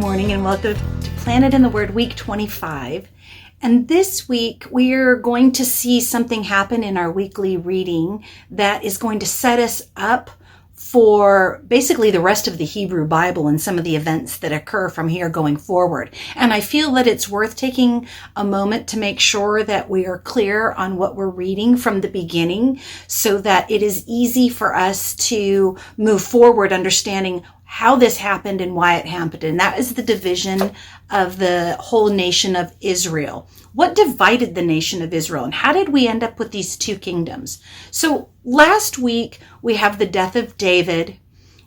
morning and welcome to Planet in the Word week 25. And this week we're going to see something happen in our weekly reading that is going to set us up for basically the rest of the Hebrew Bible and some of the events that occur from here going forward. And I feel that it's worth taking a moment to make sure that we are clear on what we're reading from the beginning so that it is easy for us to move forward understanding how this happened and why it happened. And that is the division of the whole nation of Israel. What divided the nation of Israel and how did we end up with these two kingdoms? So last week we have the death of David.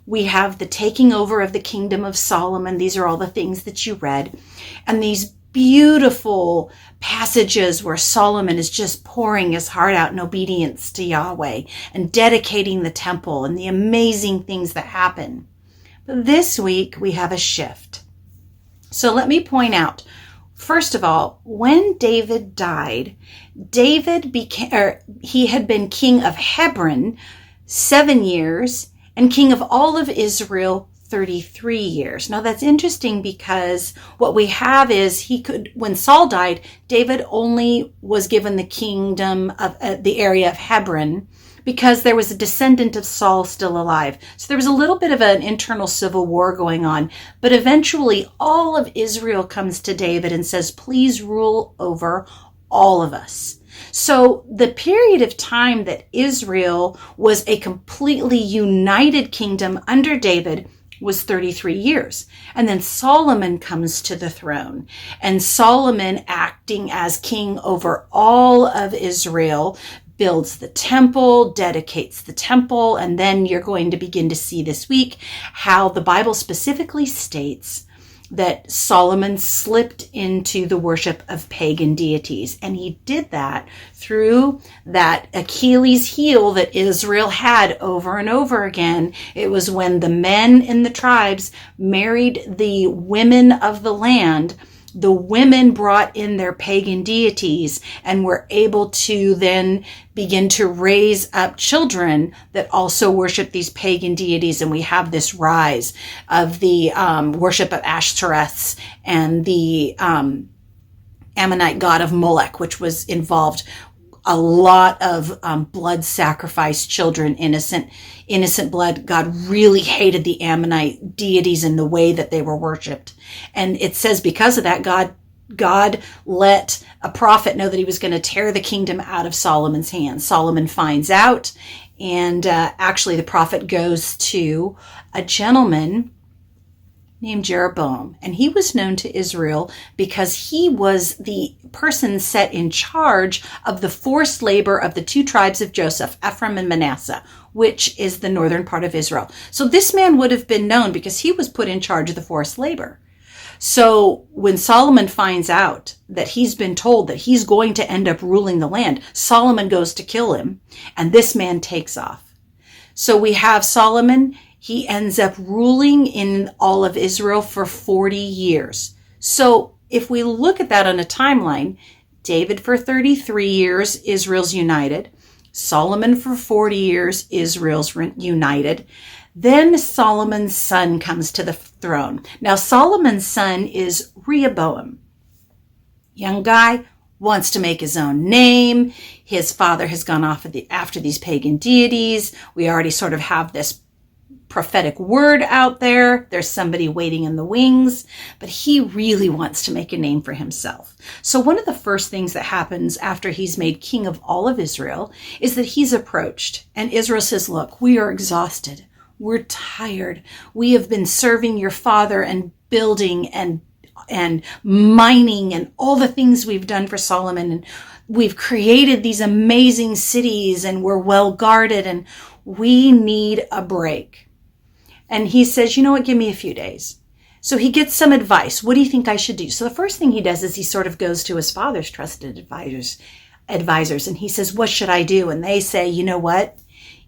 We have the taking over of the kingdom of Solomon. These are all the things that you read. And these beautiful passages where Solomon is just pouring his heart out in obedience to Yahweh and dedicating the temple and the amazing things that happen. This week, we have a shift. So let me point out, first of all, when David died, he had been king of Hebron 7 years and king of all of Israel 33 years. Now that's interesting because what we have is when Saul died, David only was given the kingdom of the area of Hebron because there was a descendant of Saul still alive. So there was a little bit of an internal civil war going on. But eventually all of Israel comes to David and says, please rule over all of us. So the period of time that Israel was a completely united kingdom under David was 33 years. And then Solomon comes to the throne. And Solomon, acting as king over all of Israel, builds the temple, dedicates the temple, and then you're going to begin to see this week how the Bible specifically states that Solomon slipped into the worship of pagan deities. And he did that through that Achilles heel that Israel had over and over again. It was when the men in the tribes married the women of the land. The women brought in their pagan deities and were able to then begin to raise up children that also worship these pagan deities. And we have this rise of the worship of Ashtoreths and the Ammonite god of Molech, which was involved a lot of blood sacrifice, children, innocent blood. God really hated the Ammonite deities and the way that they were worshipped. And it says because of that, God let a prophet know that he was going to tear the kingdom out of Solomon's hands. Solomon finds out, and actually the prophet goes to a gentleman named Jeroboam. And he was known to Israel because he was the person set in charge of the forced labor of the two tribes of Joseph, Ephraim and Manasseh, which is the northern part of Israel. So this man would have been known because he was put in charge of the forced labor. So when Solomon finds out that he's been told that he's going to end up ruling the land, Solomon goes to kill him, and this man takes off. So we have Solomon. He ends up ruling in all of Israel for 40 years. So if we look at that on a timeline, David for 33 years, Israel's united. Solomon for 40 years, Israel's united. Then Solomon's son comes to the throne. Now Solomon's son is Rehoboam. Young guy, wants to make his own name. His father has gone off after these pagan deities. We already sort of have this prophetic word out there. There's somebody waiting in the wings, but he really wants to make a name for himself. So one of the first things that happens after he's made king of all of Israel is that he's approached, and Israel says, look, we are exhausted. We're tired. We have been serving your father and building and mining and all the things we've done for Solomon. And we've created these amazing cities and we're well guarded and we need a break. And he says, you know what, give me a few days. So he gets some advice. What do you think I should do? So the first thing he does is he sort of goes to his father's trusted advisors, and he says, what should I do? And they say, you know what?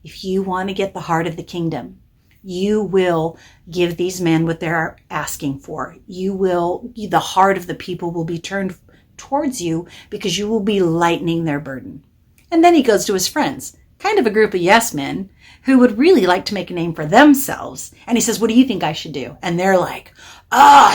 If you want to get the heart of the kingdom, you will give these men what they're asking for. The heart of the people will be turned towards you because you will be lightening their burden. And then he goes to his friends, kind of a group of yes men who would really like to make a name for themselves. And he says, what do you think I should do? And they're like,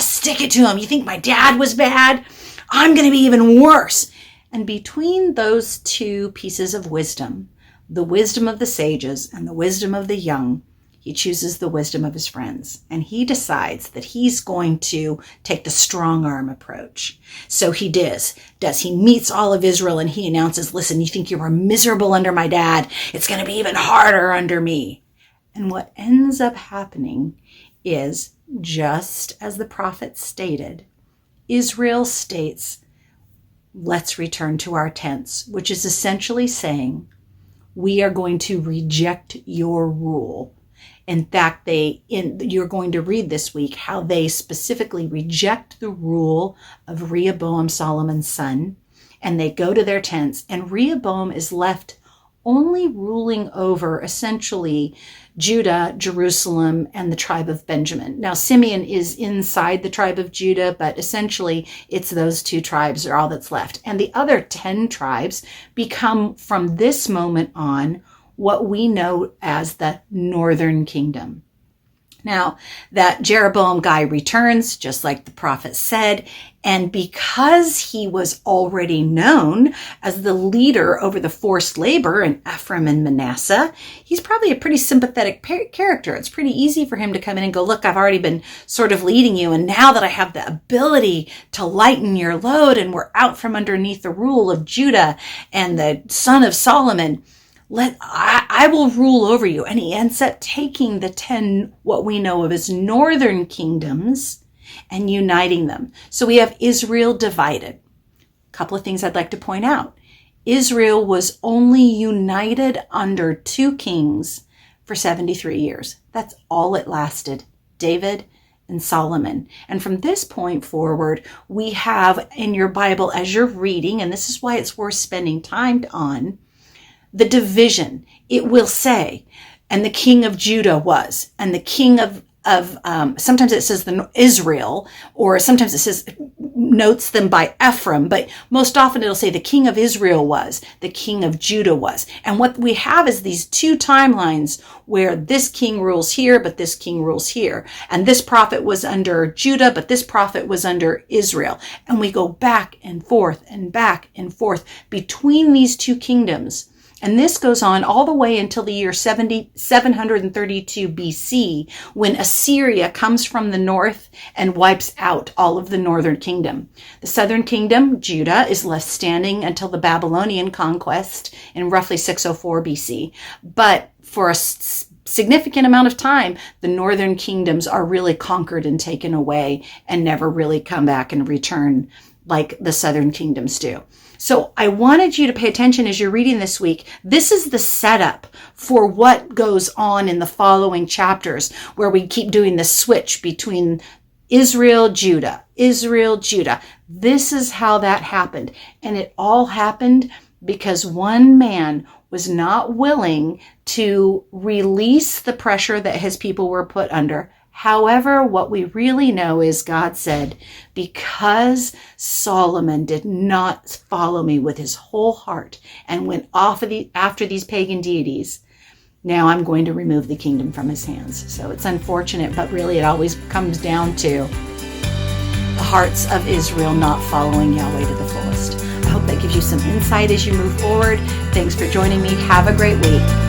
Stick it to him. You think my dad was bad? I'm going to be even worse. And between those two pieces of wisdom, the wisdom of the sages and the wisdom of the young, he chooses the wisdom of his friends. And he decides that he's going to take the strong arm approach. So he does. He meets all of Israel and he announces, listen, you think you were miserable under my dad? It's going to be even harder under me. And what ends up happening is, just as the prophet stated, Israel states, let's return to our tents, which is essentially saying, we are going to reject your rule. In fact, you're going to read this week how they specifically reject the rule of Rehoboam, Solomon's son, and they go to their tents, and Rehoboam is left only ruling over essentially Judah, Jerusalem, and the tribe of Benjamin. Now, Simeon is inside the tribe of Judah, but essentially it's those two tribes are all that's left. And the other 10 tribes become, from this moment on, what we know as the northern kingdom. Now, that Jeroboam guy returns, just like the prophet said, and because he was already known as the leader over the forced labor in Ephraim and Manasseh, he's probably a pretty sympathetic character. It's pretty easy for him to come in and go, look, I've already been sort of leading you, and now that I have the ability to lighten your load and we're out from underneath the rule of Judah and the son of Solomon, I will rule over you. And he ends up taking the 10, what we know of as northern kingdoms, and uniting them. So we have Israel divided. A couple of things I'd like to point out. Israel was only united under 2 kings for 73 years. That's all it lasted. David and Solomon. And from this point forward, we have in your Bible, as you're reading, and this is why it's worth spending time on, the division. It will say, and the king of Judah was, and the king of sometimes it says Israel, or sometimes it says, notes them by Ephraim, but most often it'll say the king of Israel was, the king of Judah was. And what we have is these 2 timelines where this king rules here, but this king rules here. And this prophet was under Judah, but this prophet was under Israel. And we go back and forth and back and forth between these 2 kingdoms. And this goes on all the way until the year 732 BC, when Assyria comes from the north and wipes out all of the northern kingdom. The southern kingdom, Judah, is left standing until the Babylonian conquest in roughly 604 BC. But for a significant amount of time, the northern kingdoms are really conquered and taken away and never really come back and return like the southern kingdoms do. So I wanted you to pay attention as you're reading this week. This is the setup for what goes on in the following chapters, where we keep doing the switch between Israel, Judah, Israel, Judah. This is how that happened. And it all happened because one man was not willing to release the pressure that his people were put under. However, what we really know is God said, because Solomon did not follow me with his whole heart and went off of after these pagan deities, now I'm going to remove the kingdom from his hands. So it's unfortunate, but really it always comes down to the hearts of Israel not following Yahweh to the fullest. I hope that gives you some insight as you move forward. Thanks for joining me. Have a great week.